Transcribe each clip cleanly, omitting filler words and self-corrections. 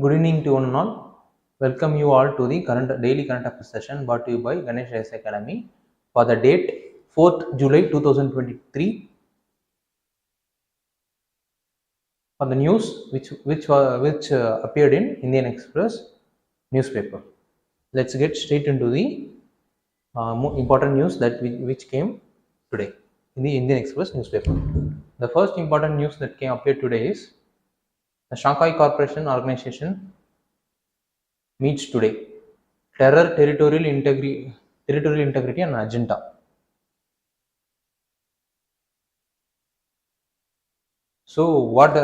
Good evening to one and all. Welcome you all to the daily current affairs session brought to you by Ganesh IAS Academy for the date 4th July 2023 for the news which appeared in Indian Express newspaper. Let's get straight into the important news that which came today in the Indian Express newspaper. The first important news that appeared today is the Shanghai Cooperation Organization meets today. Terror, territorial integrity and agenda. So what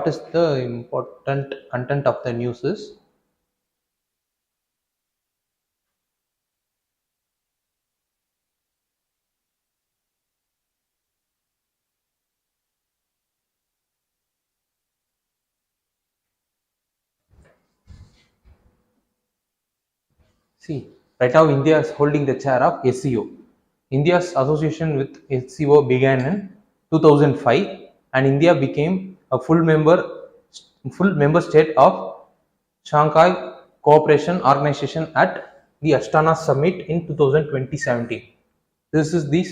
is the important content of the news is? See, right now India is holding the chair of SCO. India's association with SCO began in 2005 and India became a full member state of Shanghai Cooperation Organization at the Astana Summit in 2017. This is the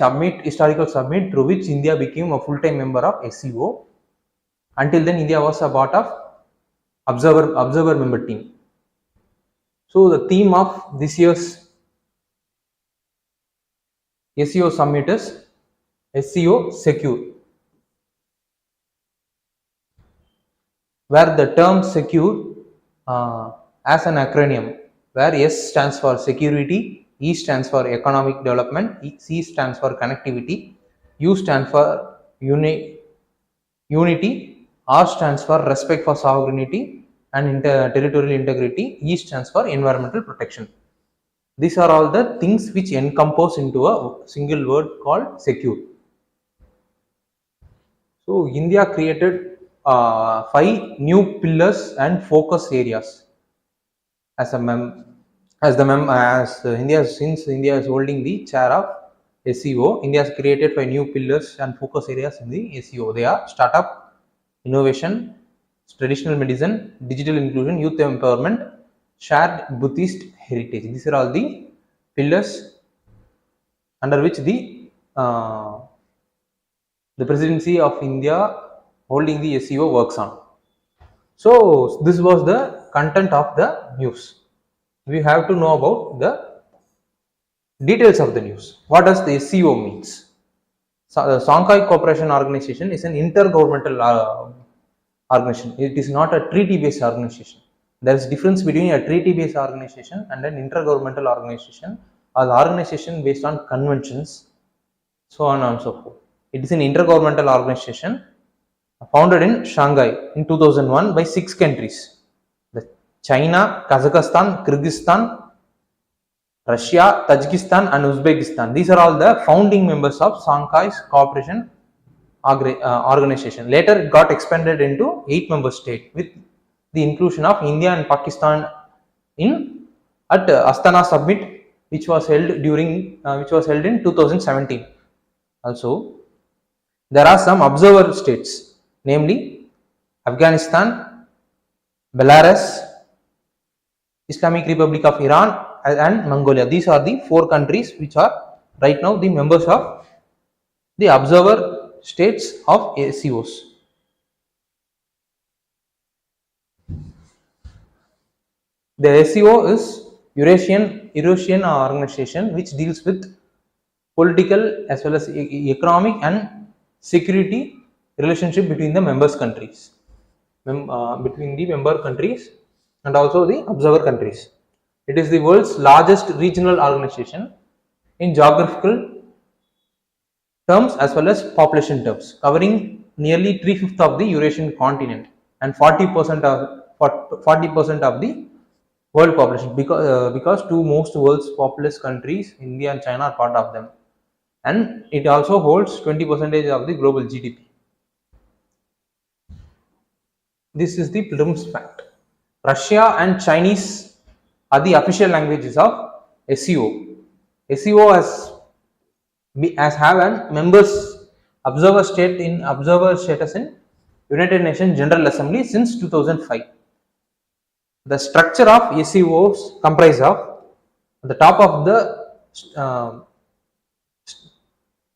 historical summit through which India became a full-time member of SCO. Until then, India was a part of observer member team. So the theme of this year's SCO summit is SCO Secure, where the term secure as an acronym, where S stands for security, E stands for economic development, C stands for connectivity, U stands for unity, R stands for respect for sovereignty and territorial integrity, E stands for environmental protection. These are all the things which encompass into a single word called secure. So India created 5 new pillars and focus areas as India, since India is holding the chair of SCO. India has created 5 new pillars and focus areas in the SCO. They are startup, innovation, traditional medicine, digital inclusion, youth empowerment, shared Buddhist heritage. These are all the pillars under which the presidency of India holding the SCO works on. So this was the content of the news. We have to know about the details of the news. What does the SCO means? So the Shanghai Cooperation Organization is an intergovernmental organization. It is not a treaty-based organization. There is difference between a treaty-based organization and an intergovernmental organization, or the organization based on conventions, so on and so forth. It is an intergovernmental organization founded in Shanghai in 2001 by 6 countries: China, Kazakhstan, Kyrgyzstan, Russia, Tajikistan and Uzbekistan. These are all the founding members of Shanghai's Cooperation Organization. Later it got expanded into 8 member states with the inclusion of India and Pakistan at Astana Summit, which was held in 2017. Also, there are some observer states, namely Afghanistan, Belarus, Islamic Republic of Iran and Mongolia. These are the 4 countries which are right now the members of the observer states of SCOs. The SCO is Eurasian organization which deals with political as well as economic and security relationship between the members countries, between the member countries and also the observer countries. It is the world's largest regional organization in geographical terms as well as population terms, covering nearly 3/5 of the Eurasian continent and 40% of the world population, because two most world's populous countries, India and China, are part of them, and it also holds 20% of the global GDP. This is the prelims fact. Russia and Chinese are the official languages of SCO. SCO has have a members observer status in United Nations General Assembly since 2005. The structure of SEOs comprise of the top of uh,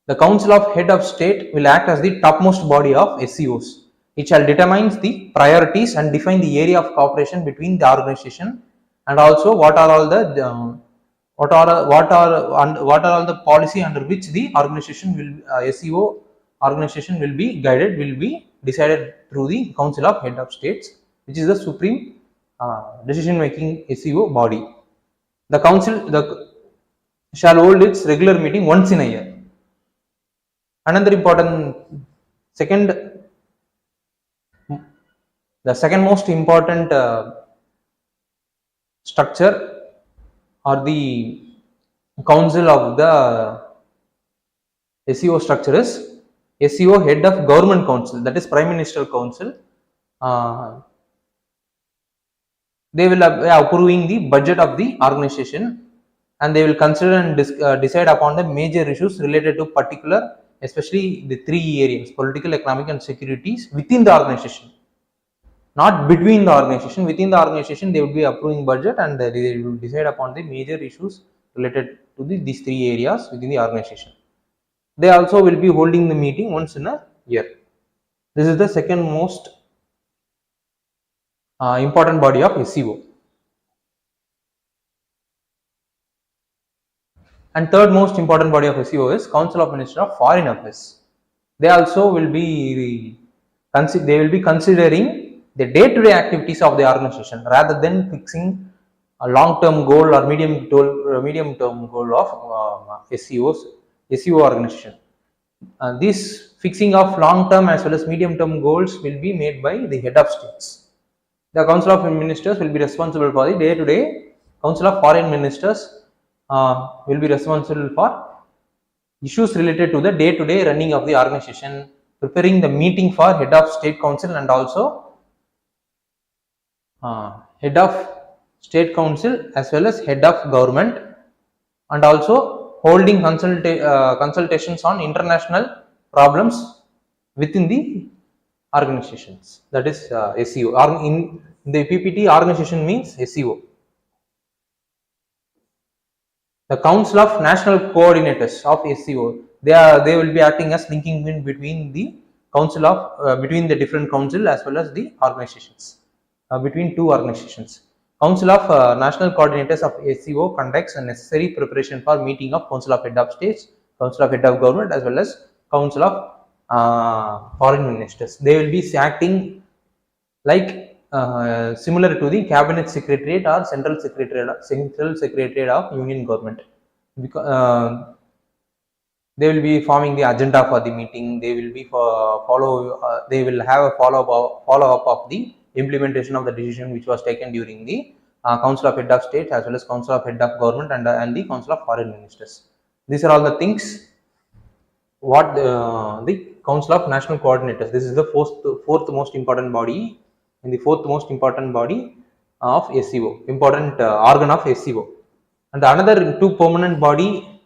the Council of Head of State will act as the topmost body of SEOs. It shall determine the priorities and define the area of cooperation between the organization, and also what are all the what are all the policy under which the organization will SEO organization will be guided, will be decided through the Council of Head of States, which is the supreme decision making SEO body. The council shall hold its regular meeting once in a year. Another important second, the second most important structure or the council of the SEO structure is SEO Head of Government Council, that is Prime Minister Council. They will be approving the budget of the organization, and they will consider and decide upon the major issues related to particular, especially the three areas: political, economic, and securities within the organization, not between the organization. Within the organization, they will be approving budget, and they will decide upon the major issues related to these three areas within the organization. They also will be holding the meeting once in a year. This is the second most important body of SEO. And third most important body of SEO is Council of Ministers of Foreign Affairs. They also will be considering the day-to-day activities of the organization rather than fixing a long-term goal or medium-term goal of SEO organization. This fixing of long-term as well as medium-term goals will be made by the head of states. The Council of Ministers will be responsible for the day-to-day. Council of Foreign Ministers will be responsible for issues related to the day-to-day running of the organization, preparing the meeting for head of state council and also head of state council as well as head of government, and also holding consultations on international problems within the organizations. That is SEO. In the PPT, organization means SEO. The Council of National Coordinators of SEO, they will be acting as linking link between the council of between the different council as well as the organizations, between two organizations. Council of National Coordinators of SEO conducts a necessary preparation for meeting of Council of Head of States, Council of Head of Government as well as Council of Foreign Ministers. They will be acting like similar to the Cabinet Secretariat or Central Secretariat of Union Government. Because, they will be forming the agenda for the meeting. They will be they will have a follow up of the implementation of the decision which was taken during the Council of Head of State as well as Council of Head of Government and the Council of Foreign Ministers. These are all the things what the Council of National Coordinators. This is the fourth most important body, and the fourth most important body of SEO, important organ of SEO. And the another two permanent body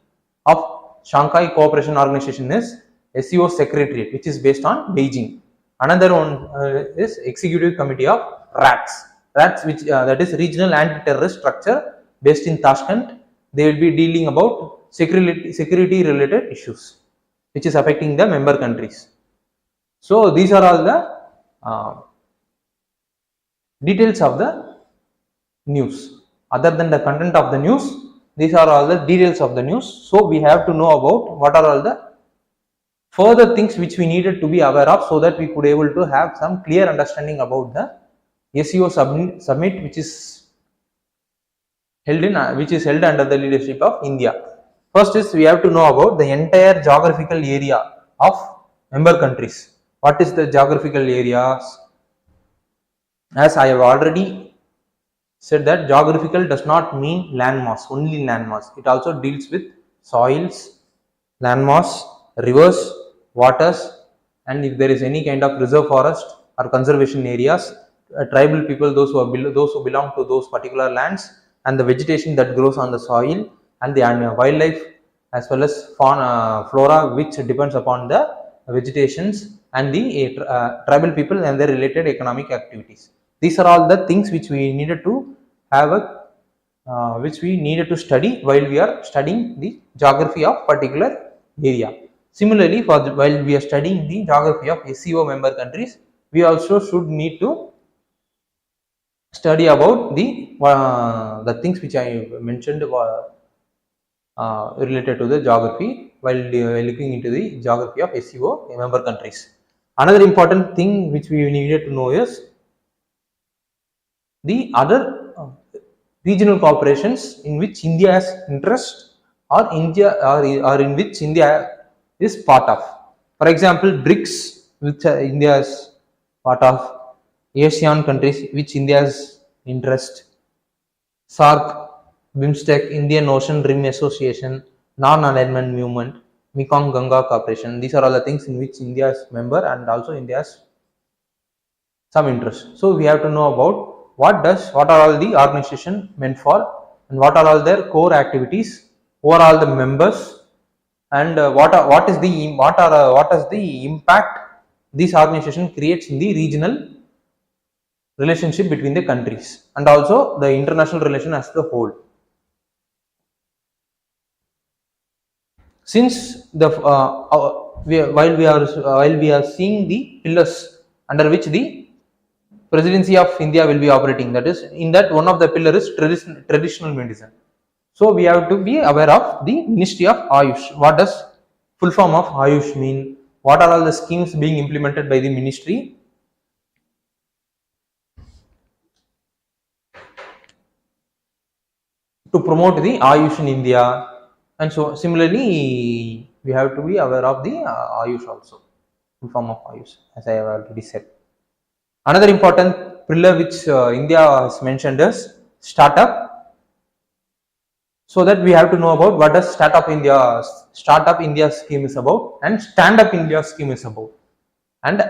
of Shanghai Cooperation Organization is SEO Secretariat, which is based on Beijing. Another one is Executive Committee of RATS, which that is Regional Anti-Terrorist Structure based in Tashkent. They will be dealing about security related issues which is affecting the member countries. So these are all the details of the news. Other than the content of the news, these are all the details of the news. So we have to know about what are all the further things which we needed to be aware of, so that we could able to have some clear understanding about the SEO summit which is held under the leadership of India. First is we have to know about the entire geographical area of member countries. What is the geographical areas? As I have already said that geographical does not mean landmass, only landmass. It also deals with soils, landmass, rivers, waters, and if there is any kind of reserve forest or conservation areas, tribal people, those who belong to those particular lands, and the vegetation that grows on the soil, and the wildlife as well as fauna, flora which depends upon the vegetations, and the tribal people and their related economic activities. These are all the things which we needed to have a which we needed to study while we are studying the geography of particular area. Similarly, while we are studying the geography of SCO member countries, we also should need to study about the things which I mentioned related to the geography while looking into the geography of SCO member countries. Another important thing which we needed to know is the other regional corporations in which India has interest or in which India is part of. For example, BRICS, which India is part of, ASEAN countries which India has interest, SARC, BIMSTEC, Indian Ocean Rim Association, Non-Alignment Movement, Mekong Ganga Corporation. These are all the things in which India is member and also India has some interest. So we have to know about what are all the organization meant for and what are all their core activities, who are all the members, and what is the impact this organization creates in the regional relationship between the countries and also the international relation as the whole. Since while we are seeing the pillars under which the presidency of India will be operating, that is, in that one of the pillar is traditional medicine. So we have to be aware of the Ministry of Ayush. What does full form of Ayush mean? What are all the schemes being implemented by the ministry to promote the Ayush in India? And so similarly, we have to be aware of the Ayush also, full form of Ayush, as I have already said. Another important pillar which India has mentioned is startup. So that we have to know about what does startup India scheme is about and stand up India scheme is about. And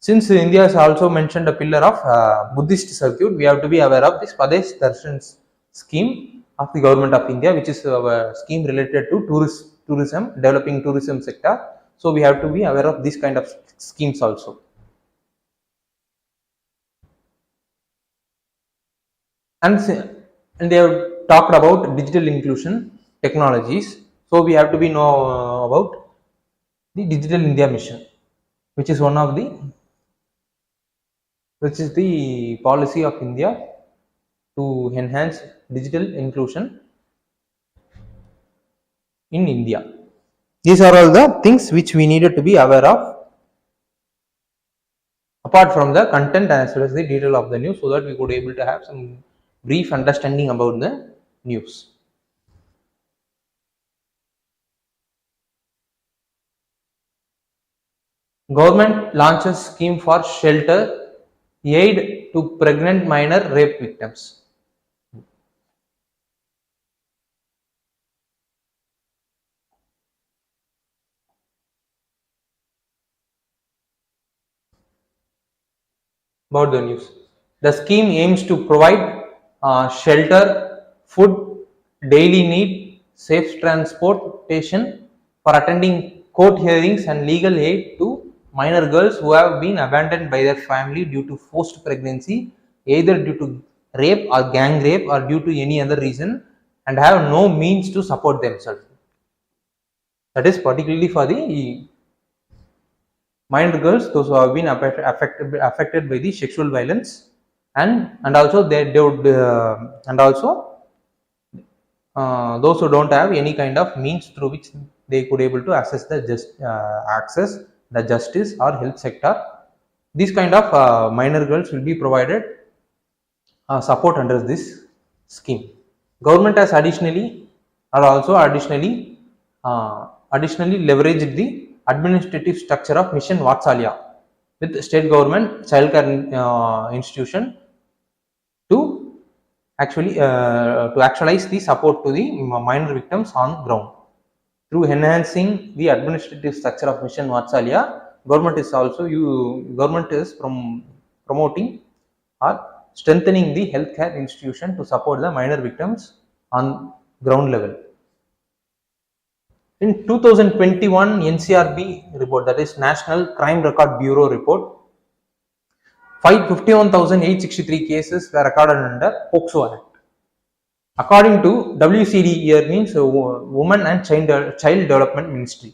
since India has also mentioned a pillar of Buddhist circuit, we have to be aware of this Swadesh Darshan scheme of the government of India, which is a scheme related to tourism, developing tourism sector. So we have to be aware of these kind of schemes also. And they have talked about digital inclusion technologies. So we have to be know about the Digital India Mission, which is the policy of India to enhance digital inclusion in India. These are all the things which we needed to be aware of, apart from the content as well as the detail of the news, so that we could able to have some brief understanding about the news. Government launches scheme for shelter aid to pregnant minor rape victims. About the news, the scheme aims to provide shelter, food, daily need, safe transportation for attending court hearings and legal aid to minor girls who have been abandoned by their family due to forced pregnancy, either due to rape or gang rape or due to any other reason, and have no means to support themselves. That is particularly for the minor girls, those who have been affected by the sexual violence, and also they would and also those who don't have any kind of means through which they could able to access the justice or health sector. These kind of minor girls will be provided support under this scheme. Government has additionally leveraged the administrative structure of Mission Vatsalya with state government childcare institution to actualize the support to the minor victims on ground. Through enhancing the administrative structure of Mission Vatsalya, government is promoting or strengthening the healthcare institution to support the minor victims on ground level. In 2021 NCRB report, that is National Crime Record Bureau report, 51,863 cases were recorded under POCSO Act. According to WCD, here means Women and Child Development Ministry.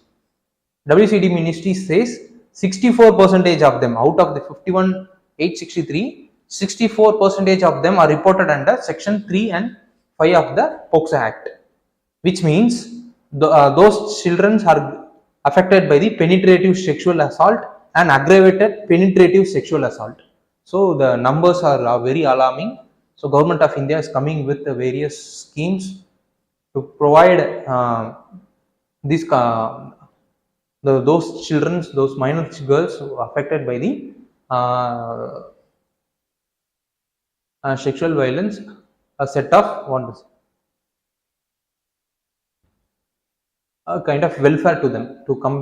WCD Ministry says 64% of them, out of the 51,863, 64% of them are reported under Section 3 and 5 of the POCSO Act, which means those children are affected by the penetrative sexual assault and aggravated penetrative sexual assault. So the numbers are very alarming. So Government of India is coming with various schemes to provide these those children, those minor girls who are affected by the sexual violence, a set of a kind of welfare to them to come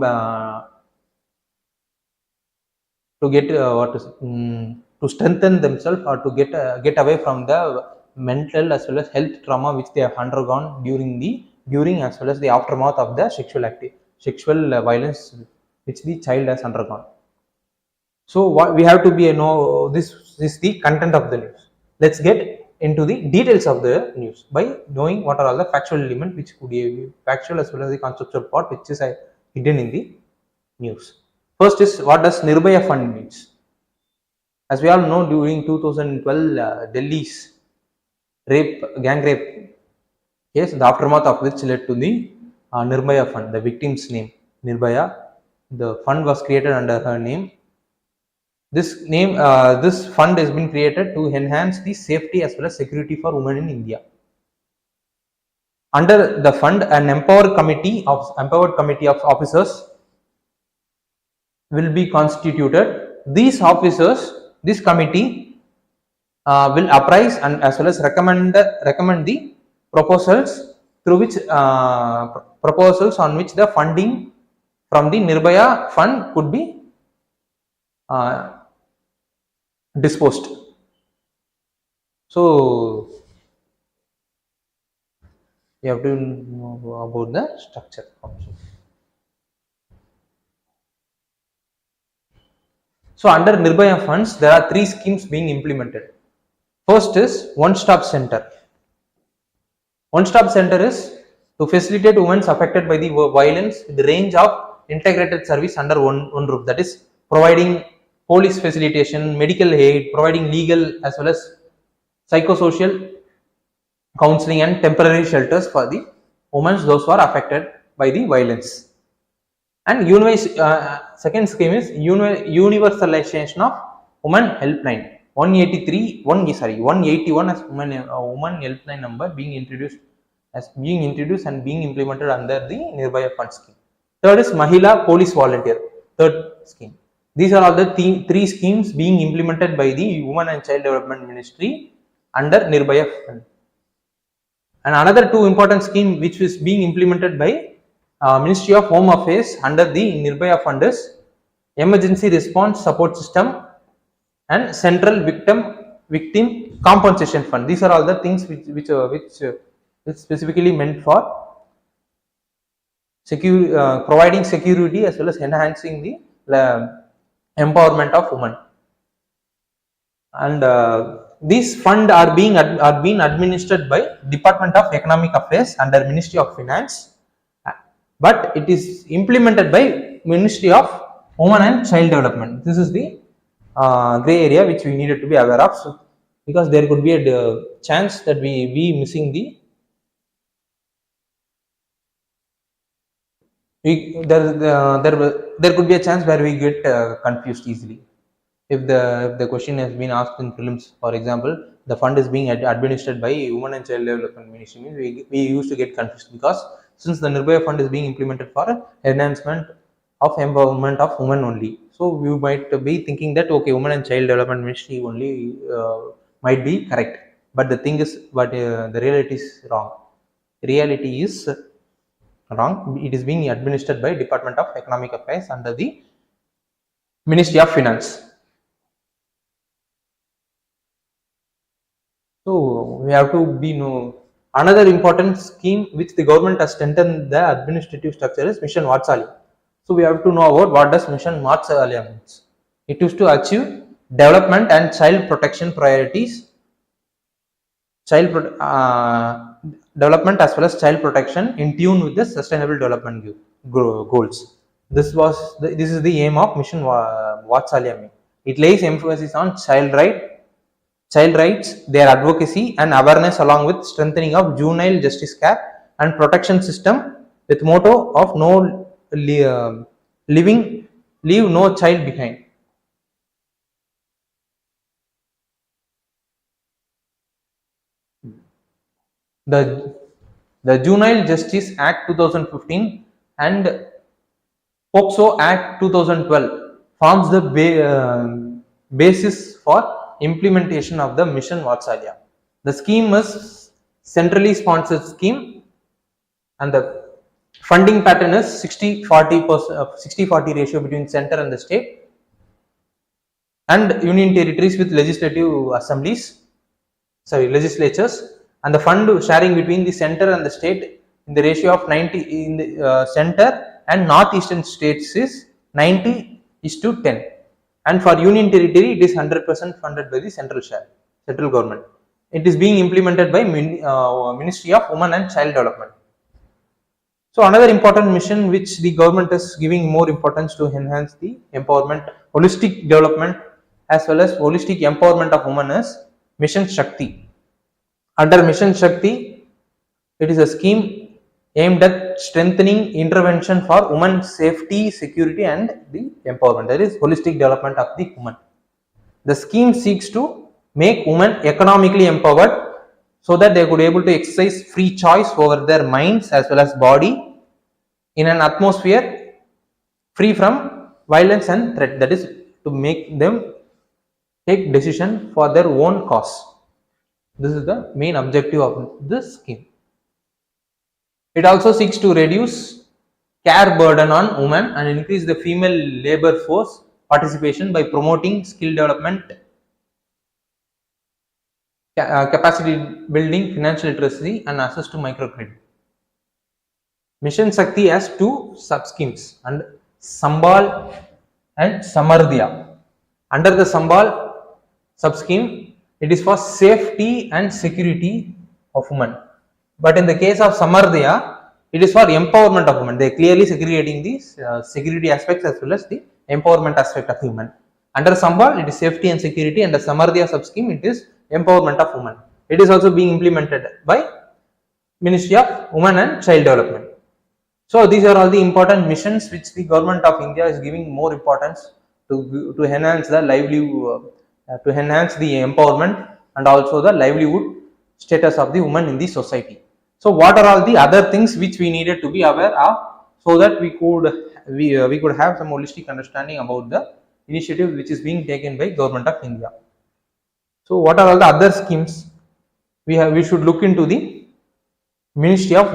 to get to strengthen themselves or to get away from the mental as well as health trauma which they have undergone during as well as the aftermath of the sexual violence which the child has undergone. So what we have to be this is the content of the news. Let's get into the details of the news by knowing what are all the factual elements which could be factual as well as the conceptual part which is hidden in the news. First is, what does Nirbhaya Fund means? As we all know, during 2012 Delhi's gang rape case, the aftermath of which led to the Nirbhaya Fund, the victim's name Nirbhaya. The fund was created under her name. This fund has been created to enhance the safety as well as security for women in India. Under the fund, an empowered committee of officers will be constituted. These officers, this committee will apprise and as well as recommend the proposals through which proposals on which the funding from the Nirbhaya Fund could be disposed. So you have to know about the structure also. So under Nirbhaya funds, there are 3 schemes being implemented. First is one-stop center. One-stop center is to facilitate women affected by the violence with the range of integrated service under one roof. That is providing police facilitation, medical aid, providing legal as well as psychosocial counseling and temporary shelters for the women those who are affected by the violence. And second scheme is universalization of women helpline 181 as women helpline number being introduced and being implemented under the Nirbhaya Fund scheme. Third is Mahila Police Volunteer, third scheme. These are all the 3 schemes being implemented by the Women and Child Development Ministry under Nirbhaya Fund. And another 2 important scheme which is being implemented by Ministry of Home Affairs under the Nirbhaya Fund is Emergency Response Support System and Central Victim Compensation Fund. These are all the things which is specifically meant for providing security as well as enhancing the empowerment of women. And these funds are being administered by Department of Economic Affairs under Ministry of Finance, but it is implemented by Ministry of Women and Child Development. This is the gray area which we needed to be aware of, so, because there could be a chance that we be missing there could be a chance where we get confused easily. If the question has been asked in prelims, for example, the fund is being administered by Women and Child Development Ministry, means we used to get confused, because since the Nirbhaya Fund is being implemented for enhancement of empowerment of women only, so we might be thinking that okay, Women and Child Development Ministry only might be correct, but the thing is, the reality is wrong. Reality is wrong. It is being administered by Department of Economic Affairs under the Ministry of Finance. So we have to another important scheme which the government has strengthened the administrative structure is Mission Vatsalya. So we have to know about what does Mission Vatsalya means. It is to achieve development and child protection priorities, development as well as child protection in tune with the sustainable development goals. This is the aim of Mission Vatsalya. It lays emphasis on child rights, their advocacy and awareness, along with strengthening of juvenile justice care and protection system, with motto of leave no child behind. The Juvenile Justice Act 2015 and POCSO Act 2012 forms the basis for implementation of the Mission Vatsalya. The scheme is centrally sponsored scheme, and the funding pattern is 60-40 ratio between center and the state and union territories with legislatures, and the fund sharing between the center and the state in the ratio of 90 in the center and northeastern states is 90:10, and for union territory it is 100% funded by the central government. It is being implemented by Ministry of Women and Child Development. So another important mission which the government is giving more importance to enhance the empowerment, holistic development as well as holistic empowerment of women is Mission Shakti. Under Mission Shakti, it is a scheme aimed at strengthening intervention for women's safety, security and the empowerment. That is holistic development of the woman. The scheme seeks to make women economically empowered so that they could be able to exercise free choice over their minds as well as body in an atmosphere free from violence and threat. That is to make them take decision for their own cause. This is the main objective of this scheme. It also seeks to reduce care burden on women and increase the female labor force participation by promoting skill development, capacity building, financial literacy and access to microcredit. Mission Shakti has two sub-schemes, and Sambal and Samardhya. Under the Sambal sub-scheme, it is for safety and security of women. But in the case of Samardhya, it is for empowerment of women. They are clearly segregating these security aspects as well as the empowerment aspect of women. Under Sambal, it is safety and security, and the Samardhya sub-scheme, it is empowerment of women. It is also being implemented by Ministry of Women and Child Development. So these are all the important missions which the government of India is giving more importance to enhance the livelihood, to enhance the empowerment and also the livelihood status of the woman in the society. So what are all the other things which we needed to be aware of so that we could have some holistic understanding about the initiative which is being taken by government of India. So what are all the other schemes? We should look into the Ministry of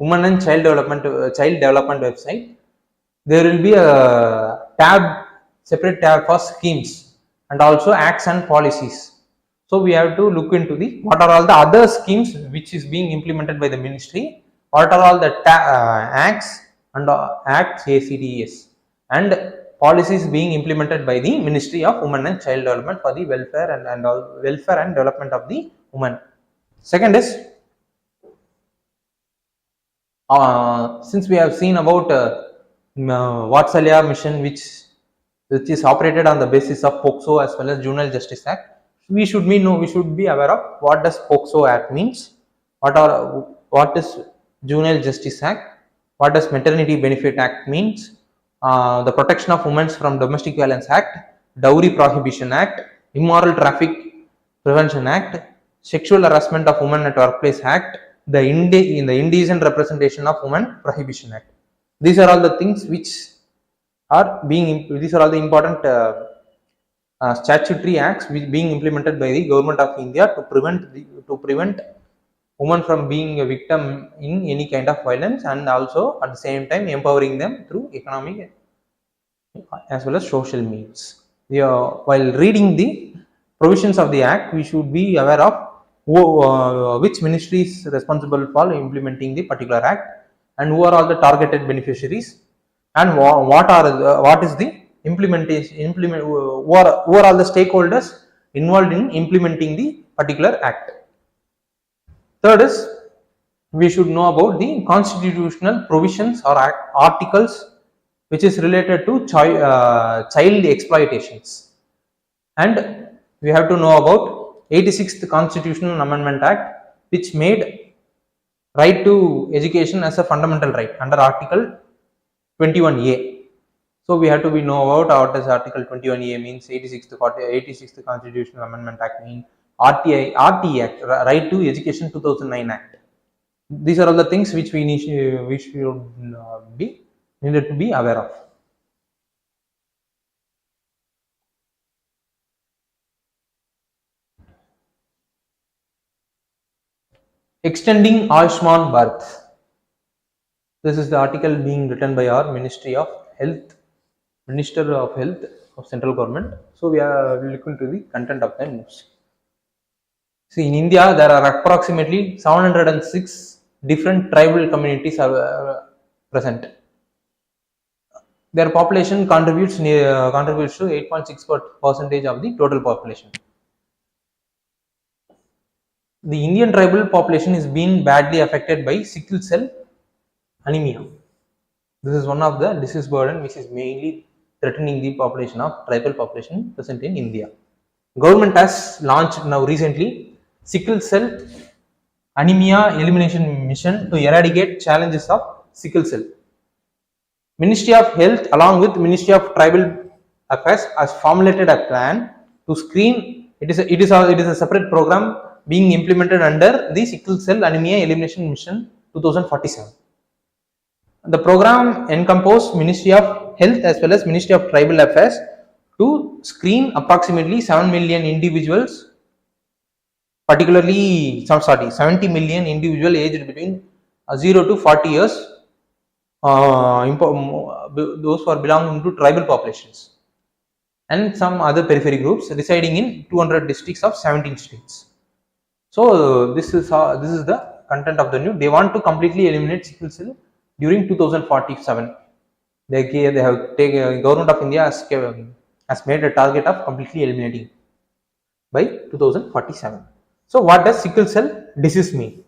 Women and Child Development website. There will be a separate tab for schemes and also acts and policies. So we have to look into the what are all the other schemes which is being implemented by the ministry, what are all the acts and acts ACDS and policies being implemented by the Ministry of Women and Child Development for the welfare and development of the women. Second is, since we have seen about Vatsalya mission which is operated on the basis of POCSO as well as Juvenile Justice Act, we should be aware of what does POCSO Act means, what is Juvenile Justice Act, what does Maternity Benefit Act means, the Protection of Women from Domestic Violence Act, Dowry Prohibition Act, Immoral Traffic Prevention Act, Sexual Harassment of Women at Workplace Act, the Indecent Representation of Women Prohibition Act. These are all the things which are these are all the important statutory acts being implemented by the government of India to prevent women from being a victim in any kind of violence, and also at the same time empowering them through economic as well as social means. While reading the provisions of the act, we should be aware of which ministry is responsible for implementing the particular act and who are all the targeted beneficiaries and what is the who are all the stakeholders involved in implementing the particular act. Third is, we should know about the constitutional provisions or articles which is related to child exploitations. And we have to know about 86th Constitutional Amendment Act, which made right to education as a fundamental right under Article 21A. So we have to know about what does Article 21A means, 86th Constitutional Amendment Act means, RT Act, Right to Education 2009 Act. These are all the things which we should be needed to be aware of. Extending Ayushman Bharat. This is the article being written by our Ministry of Health, Minister of Health of Central Government. So we are looking to the content of the news. See, in India, there are approximately 706 different tribal communities are present. Their population contributes to 8.6% of the total population. The Indian tribal population is being badly affected by sickle cell anemia. This is one of the disease burden which is mainly threatening the population of tribal population present in India. Government has launched now recently sickle cell anemia elimination mission to eradicate challenges of sickle cell. Ministry of Health along with Ministry of Tribal Affairs has formulated a plan to screen. It is a separate program being implemented under the sickle cell anemia elimination mission 2047. The program encompasses Ministry of Health as well as Ministry of Tribal Affairs to screen approximately 7 million individuals, particularly 70 million individuals aged between 0 to 40 years, those who are belonging to tribal populations, and some other periphery groups residing in 200 districts of 17 states. So this is the content of the news. They want to completely eliminate sickle cell during 2047. They have taken, Government of India has made a target of completely eliminating by 2047. So what does sickle cell disease mean?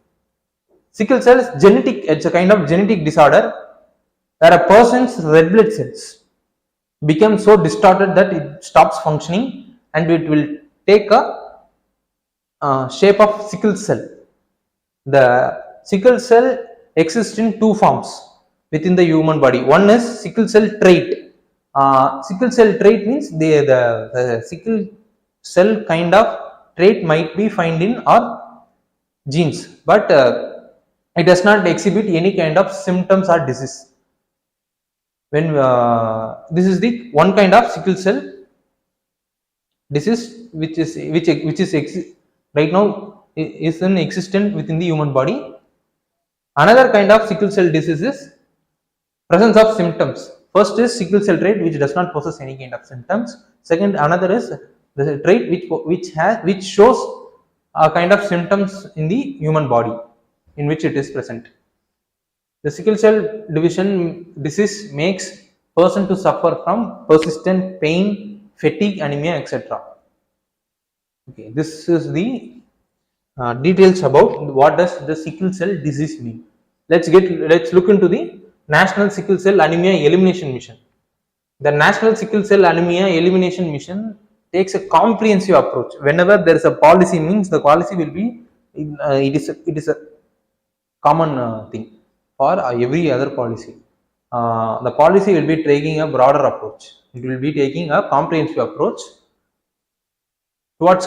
Sickle cell is genetic. It's a kind of genetic disorder where a person's red blood cells become so distorted that it stops functioning and it will take a shape of sickle cell. The sickle cell exists in two forms within the human body. One is sickle cell trait. Sickle cell trait means the sickle cell kind of trait might be found in our genes, but it does not exhibit any kind of symptoms or disease. When this is the one kind of sickle cell disease which is right now is in existent within the human body. Another kind of sickle cell disease is presence of symptoms. First is sickle cell trait which does not possess any kind of symptoms. Second, another is the trait which shows a kind of symptoms in the human body in which it is present. The sickle cell disease makes person to suffer from persistent pain, fatigue, anemia, etc. Okay, this is the details about what does the sickle cell disease mean. Let's look into the National Sickle Cell Anemia Elimination Mission. The National Sickle Cell Anemia Elimination Mission takes a comprehensive approach. Whenever there is a policy, means the policy will be it is a common thing for every other policy. The policy will be taking a broader approach. It will be taking a comprehensive approach towards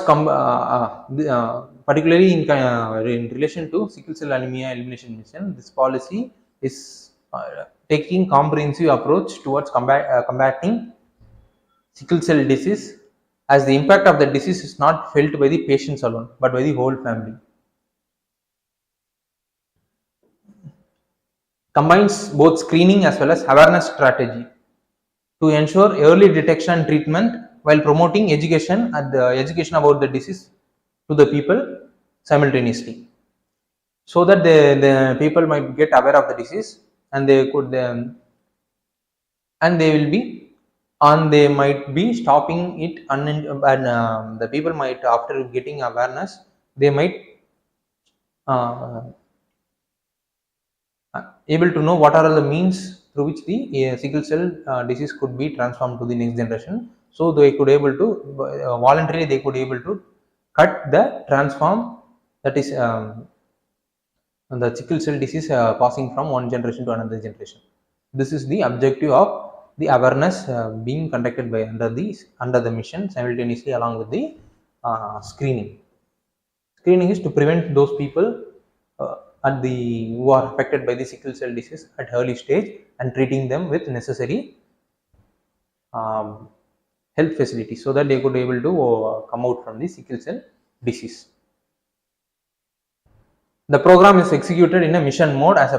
particularly in relation to sickle cell anemia elimination mission. This policy is taking comprehensive approach towards combating sickle cell disease, as the impact of the disease is not felt by the patients alone but by the whole family. Combines both screening as well as awareness strategy to ensure early detection and treatment while promoting education about the disease to the people simultaneously, so that the people might get aware of the disease and they will be and they might be stopping it, and the people might, after getting awareness, they might uh, able to know what are the means through which the sickle cell disease could be transformed to the next generation. So they could able to voluntarily they could able to cut the transform, that is the sickle cell disease passing from one generation to another generation. This is the objective of the awareness being conducted by under the mission simultaneously along with the screening. Screening is to prevent those people at the who are affected by the sickle cell disease at early stage and treating them with necessary um, health facilities so that they could be able to come out from the sickle cell disease. The program is executed in a mission mode as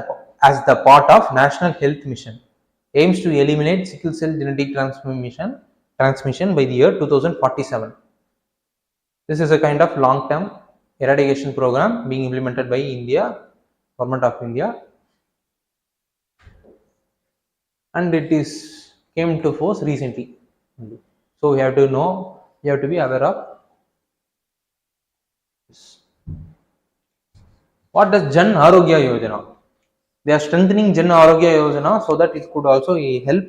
the part of National Health Mission. Aims to eliminate sickle cell genetic transmission by the year 2047. This is a kind of long-term eradication program being implemented by Government of India, and it is came to force recently. So we have to know, you have to be aware of this. What does Jan Arogya Yojana? They are strengthening Jan Arogya Yojana so that it could also help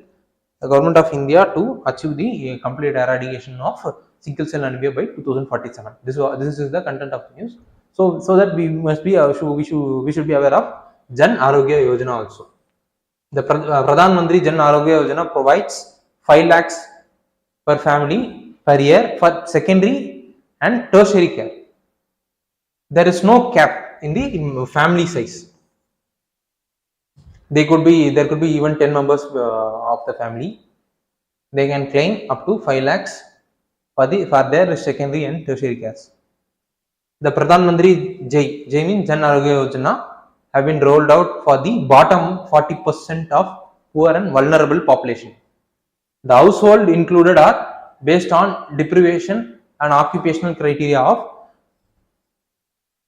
the Government of India to achieve the complete eradication of sickle cell anemia by 2047. This is the content of the news. So that we must be we should be aware of Jan Arogya Yojana also. The Pradhan Mantri Jan Arogya Yojana provides 5 lakhs per family per year for secondary and tertiary care. There is no cap in the family size. There could be even 10 members of the family. They can claim up to 5 lakhs for their secondary and tertiary care. The Pradhan Mantri Jai means Jan Arogya Yojana have been rolled out for the bottom 40% of poor and vulnerable population. The household included are based on deprivation and occupational criteria of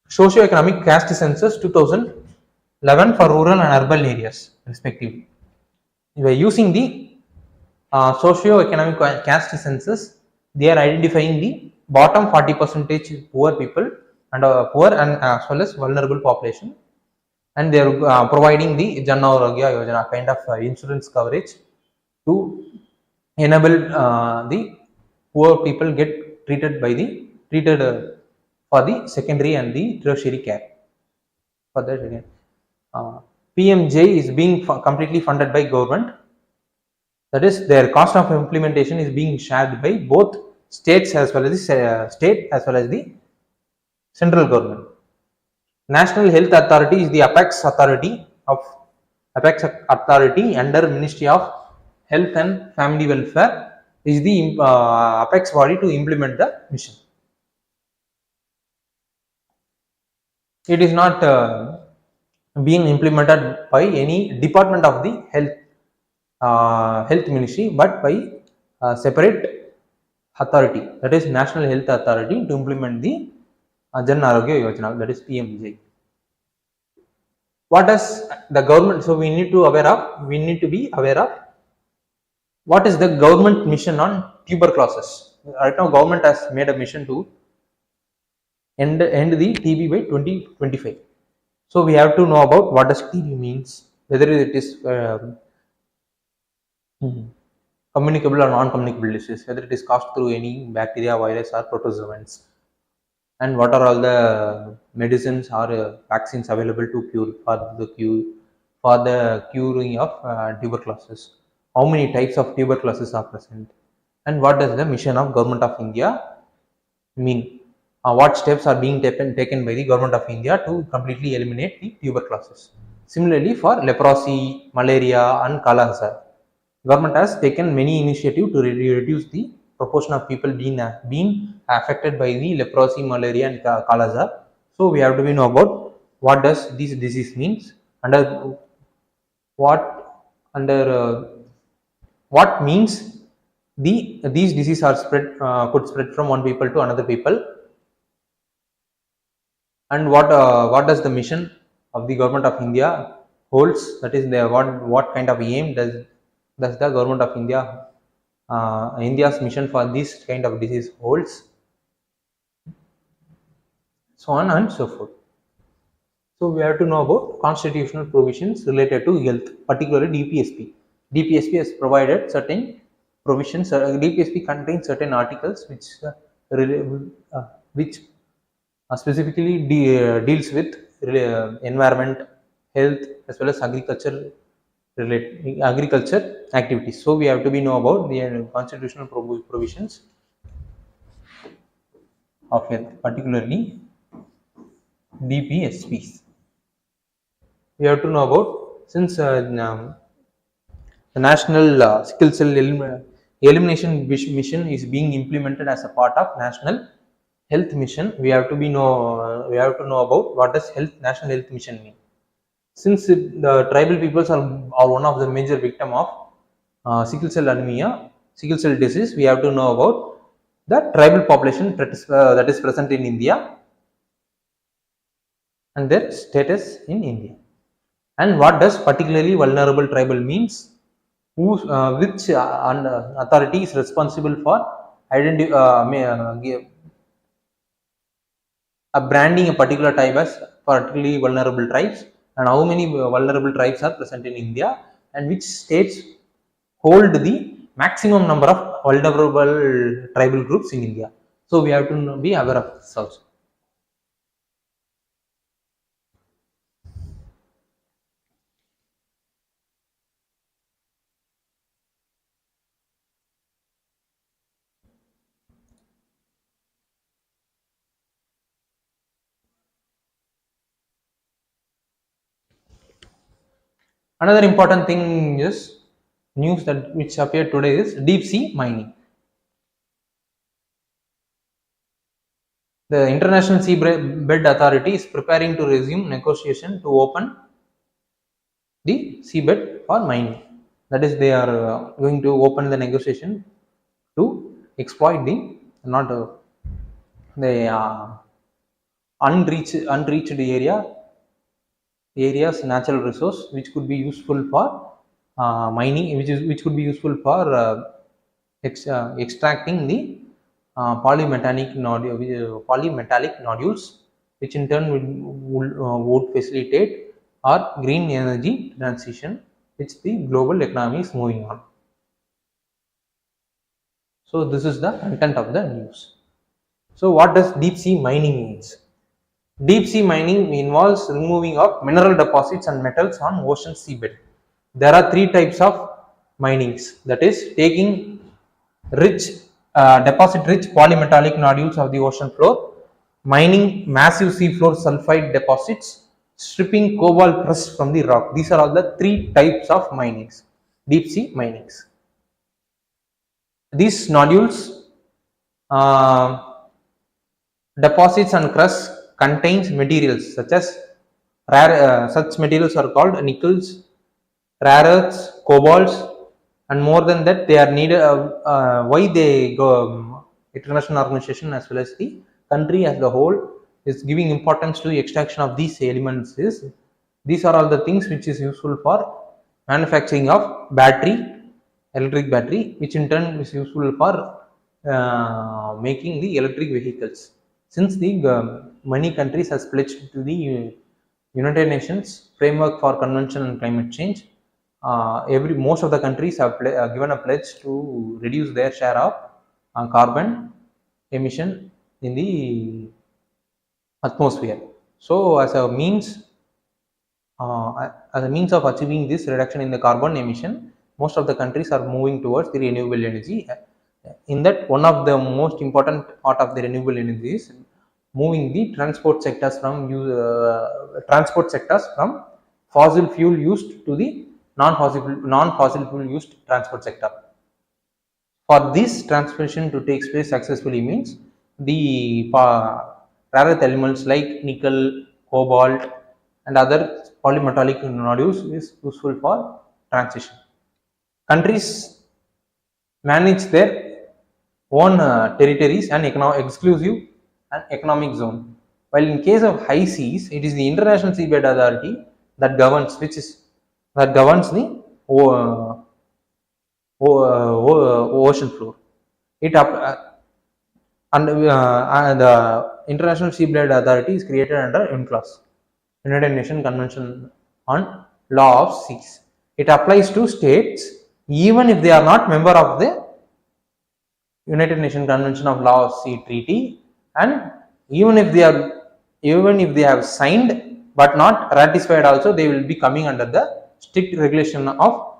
socio-economic caste census 2011 for rural and urban areas respectively. By using the socio-economic caste census, they are identifying the bottom 40% poor people and poor and as well as vulnerable population, and they are providing the Jan Arogya Yojana kind of insurance coverage to enable the poor people get treated for the secondary and the tertiary care. For that again, PMJ is being completely funded by government. That is, their cost of implementation is being shared by both states as well as the central government. National Health Authority is the apex authority under Ministry of Health and Family Welfare, is the apex body to implement the mission. It is not being implemented by any department of the health ministry, but by separate authority, that is National Health Authority, to implement the Jan Arogya Yojana, that is PMJ. What does the government? So we need to be aware of what is the government mission on tuberculosis. Right now, government has made a mission to end the TB by 2025. So we have to know about what does TB means, whether it is communicable or non-communicable disease, whether it is caused through any bacteria, virus, or protozoans, and what are all the medicines or vaccines available to for the curing of tuberculosis. How many types of tuberculosis are present, and what does the mission of Government of India mean? What steps are being taken by the Government of India to completely eliminate the tuberculosis? Similarly, for leprosy, malaria, and Kala Azar, government has taken many initiatives to reduce the proportion of people being affected by the leprosy, malaria, and Kala Azar. So we have to know about what does this disease means, under what means these diseases are could spread from one people to another people, and what does the mission of the Government of India holds, that is what kind of aim does the Government of India India's mission for this kind of disease holds, so on and so forth. So we have to know about constitutional provisions related to health, particularly DPSP. DPSP has provided certain provisions. DPSP contains certain articles which specifically deals with environment, health, as well as agriculture activities. So we have to be know about the constitutional provisions of health, particularly DPSPs. We have to know about, since the national sickle cell elimination mission is being implemented as a part of national health mission. We have to know about what does national health mission mean. Since the tribal peoples are one of the major victim of sickle cell anemia, sickle cell disease, we have to know about the tribal population that is present in India and their status in India. And what does particularly vulnerable tribal means? Which authority is responsible for branding a particular tribe as particularly vulnerable tribes, and how many vulnerable tribes are present in India, and which states hold the maximum number of vulnerable tribal groups in India. So we have to be aware of this also. Another important thing is news that which appeared today is deep sea mining. The International Seabed Authority is preparing to resume negotiation to open the seabed for mining. That is, they are going to open the negotiation to exploit the not the unreached areas natural resource which could be useful for mining, which could be useful for extracting the polymetallic nodules, which in turn would facilitate our green energy transition, which the global economy is moving on. So this is the content of the news. So what does deep sea mining means? Deep sea mining involves removing of mineral deposits and metals on ocean seabed. There are three types of minings, that is taking deposit rich polymetallic nodules of the ocean floor, mining massive seafloor sulfide deposits, stripping cobalt crust from the rock. These are all the three types of minings, deep sea minings. These nodules, deposits and crusts contains materials such as such materials are called nickels, rare earths, cobalts, and more than that they are needed. Why they go, international organization as well as the country as the whole is giving importance to the extraction of these elements is, these are all the things which is useful for manufacturing of electric battery, which in turn is useful for making the electric vehicles. Since the many countries has pledged to the United Nations framework for convention on climate change, most of the countries have given a pledge to reduce their share of carbon emission in the atmosphere. So as a means of achieving this reduction in the carbon emission, most of the countries are moving towards the renewable energy. In that, one of the most important part of the renewable energy is moving the transport sectors from fossil fuel used to the non-fossil fuel used transport sector. For this transformation to take place successfully means the rare earth elements like nickel, cobalt, and other polymetallic nodules is useful for transition. Countries manage their own territories and exclusive and economic zone. While in case of high seas, it is the International Seabed Authority that governs the ocean floor. It up, and the International Seabed Authority is created under UNCLOS, United Nations Convention on Law of Seas. It applies to states even if they are not member of the United Nations Convention of Law of Sea Treaty, and even if they have signed but not ratified also, they will be coming under the strict regulation of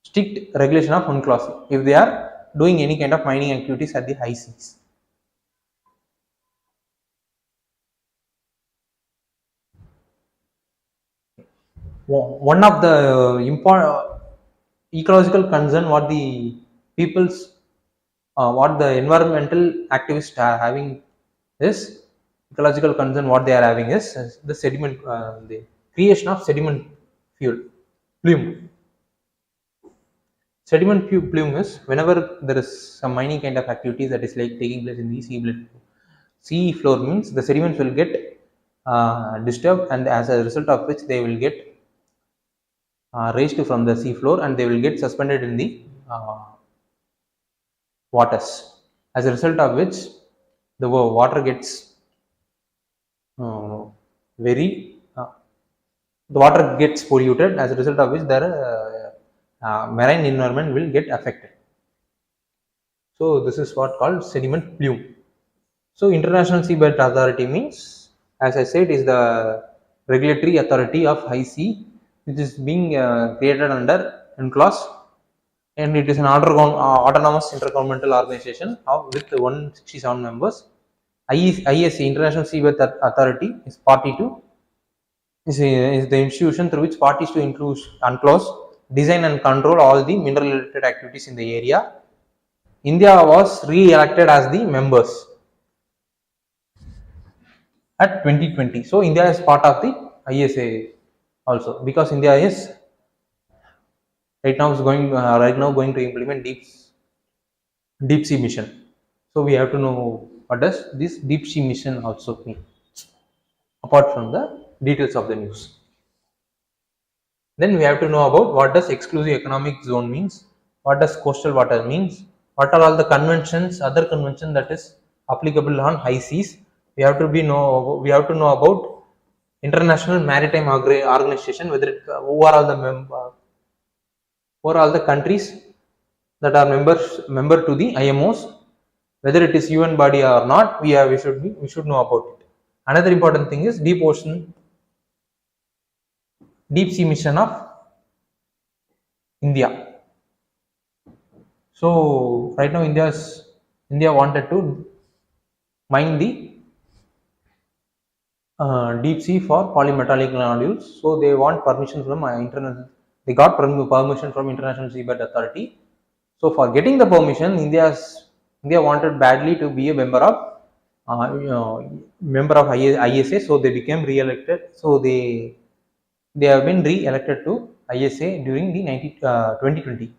UNCLOS if they are doing any kind of mining activities at the high seas. One of the important ecological concern what the people's what the environmental activists are having is ecological concern what they are having is the sediment, the creation of sediment fuel plume. Sediment plume is whenever there is some mining kind of activities that is like taking place in the sea floor, means the sediments will get disturbed, and as a result of which they will get raised from the sea floor and they will get suspended in the waters, as a result of which the water gets very the water gets polluted, as a result of which the marine environment will get affected. So this is what called sediment plume. So International Seabed Authority means, as I said, is the regulatory authority of high sea, which is being created under UNCLOS, and it is an autonomous intergovernmental organization with 167 members. ISA, International Seabed Authority, is party to is the institution through which parties to include UNCLOS design and control all the mineral related activities in the area. India was re-elected as the members at 2020. So India is part of the ISA also, because India is right now going to implement deep sea mission. So we have to know what does this deep sea mission also mean, apart from the details of the news. Then we have to know about what does exclusive economic zone means, what does coastal water means, what are all the conventions, other conventions that is applicable on high seas. We have to know about International Maritime Organization, who are all the countries that are member to the IMOs, whether it is UN body or not. We should know about it. Another important thing is deep sea mission of India. So right now India wanted to mine the deep sea for polymetallic nodules. So they want permission from They got permission from International Seabed Authority. So for getting the permission, India wanted badly to be a member of ISA. So they became re-elected. So they have been re-elected to ISA during the 2020,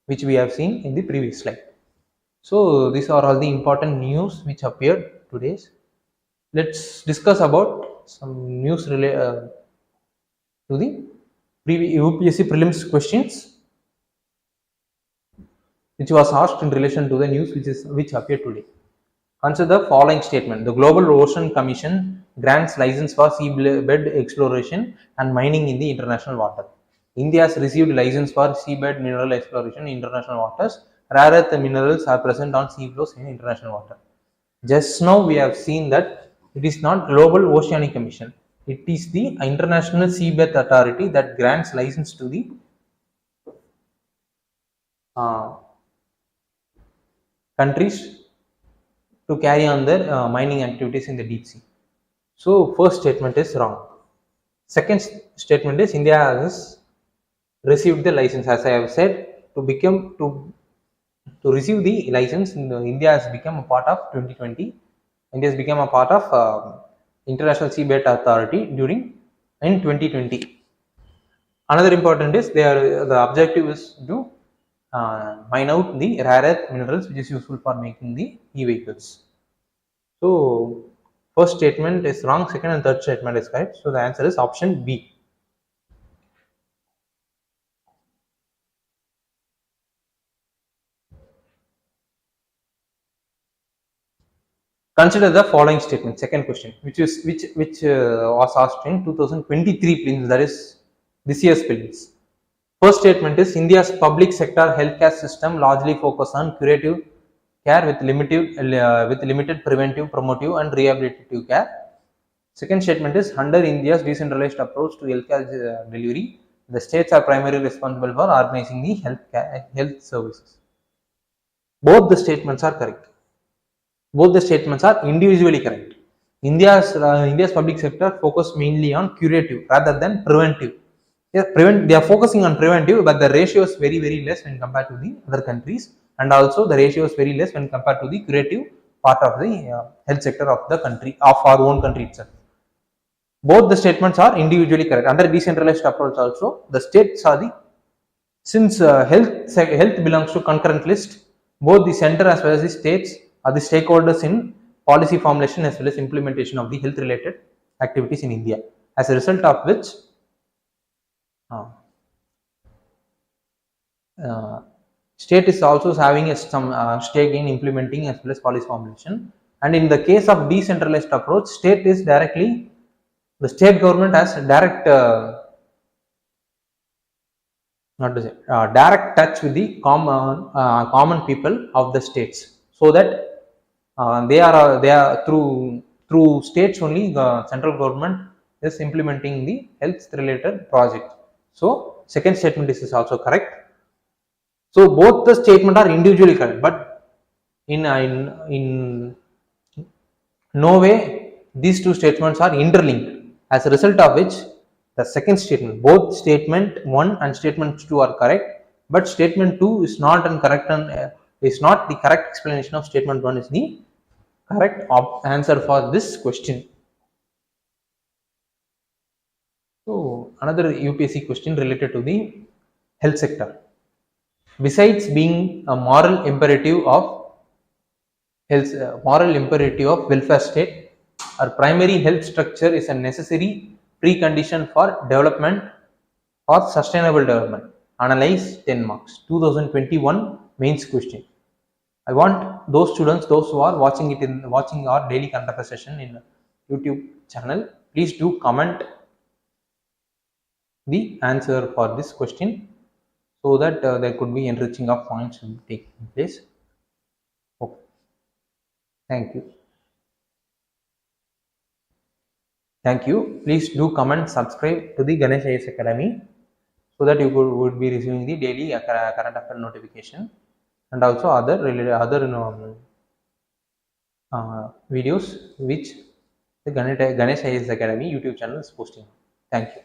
which we have seen in the previous slide. So these are all the important news which appeared today. Let's discuss about some news related to the UPSC prelims questions, which was asked in relation to the news which appeared today. Consider the following statement: the Global Ocean Commission grants license for seabed exploration and mining in the international water. India has received license for seabed mineral exploration in international waters. Rare earth minerals are present on seafloors in international water. Just now we have seen that it is not Global Oceanic Commission. It is the International Seabed Authority that grants license to the countries to carry on their mining activities in the deep sea. So first statement is wrong. Second statement is India has received the license. As I have said, to receive the license, India has become a part of 2020. India has become a part of International Seabed Authority in 2020. Another important is the objective is to mine out the rare earth minerals, which is useful for making the e-vehicles. So first statement is wrong, second and third statement is correct. So the answer is option B. Consider the following statement. Second question, which was asked in 2023 prelims, that is this year's prelims. First statement is India's public sector healthcare system largely focus on curative care with limited preventive, promotive, and rehabilitative care. Second statement is under India's decentralized approach to healthcare delivery, the states are primarily responsible for organizing the health services. Both the statements are correct. Both the statements are individually correct. India's public sector focus mainly on curative rather than preventive. Yeah, they are focusing on preventive, but the ratio is very less when compared to the other countries, and also the ratio is very less when compared to the curative part of the health sector of the country, of our own country itself. Both the statements are individually correct. Under decentralized approach also, the states are the, since health belongs to concurrent list, both the center as well as the states are the stakeholders in policy formulation as well as implementation of the health related activities in India. As a result of which, state is also having some stake in implementing as well as policy formulation. And in the case of decentralized approach, the state government has direct direct touch with the common people of the states, so that they are through states only the central government is implementing the health related project. So second statement is also correct. So both the statement are individually correct, but in no way these two statements are interlinked. As a result of which, the second statement, both statement 1 and statement 2 are correct, but statement 2 is not correct, and is not the correct explanation of statement 1 is the correct answer for this question. So another UPSC question related to the health sector. Besides being a moral imperative of welfare state, our primary health structure is a necessary precondition for development or sustainable development. Analyze 10 marks. 2021 mains question. I want those students, those who are watching our daily current affairs session in YouTube channel, please do comment the answer for this question, so that there could be enriching of points taking place. Okay. Thank you. Please do comment, subscribe to the Ganesh IAS Academy, so that you would be receiving the daily current affair notification, and also other videos which the Ganesh IAS Academy YouTube channel is posting. Thank you.